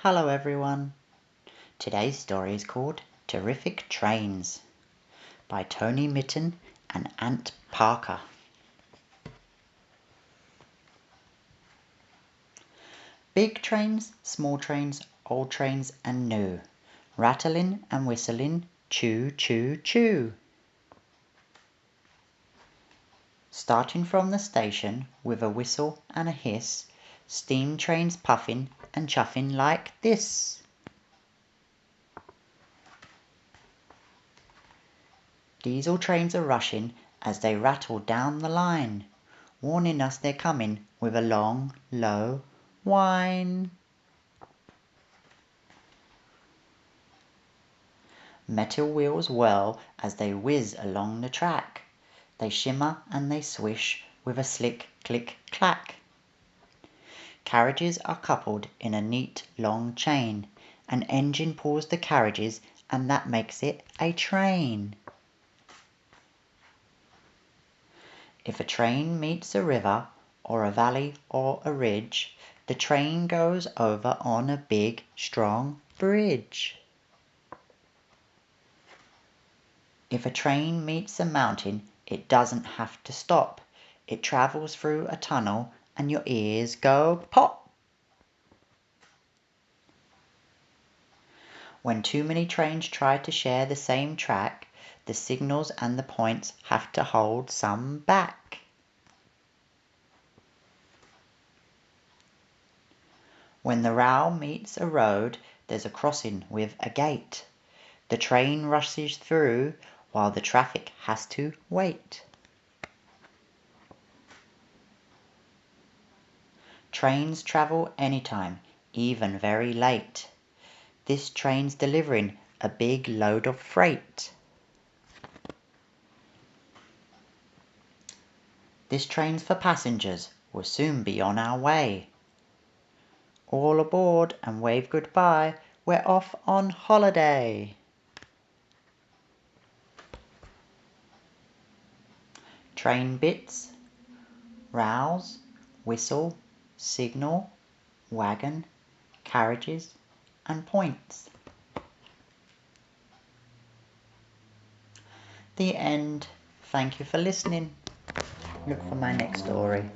Hello everyone. Today's story is called Terrific Trains by Tony Mitton and Ant Parker. Big trains, small trains, old trains and new, rattling and whistling, choo choo choo. Starting from the station with a whistle and a hiss, steam trains puffing and chuffing like this. Diesel trains are rushing as they rattle down the line, warning us they're coming with a long, low whine. Metal wheels whirl as they whiz along the track. They shimmer and they swish with a slick click clack. Carriages are coupled in a neat long chain. An engine pulls the carriages and that makes it a train. If a train meets a river, or a valley, or a ridge, the train goes over on a big, strong bridge. If a train meets a mountain, it doesn't have to stop. It travels through a tunnel and your ears go pop. When too many trains try to share the same track, the signals and the points have to hold some back. When the rail meets a road, there's a crossing with a gate. The train rushes through while the traffic has to wait. Trains travel anytime, even very late. This train's delivering a big load of freight. This train's for passengers, we'll soon be on our way. All aboard and wave goodbye, we're off on holiday. Train bits, rails, whistle, signal, wagon, carriages and points. The end. Thank you for listening. Look for my next story.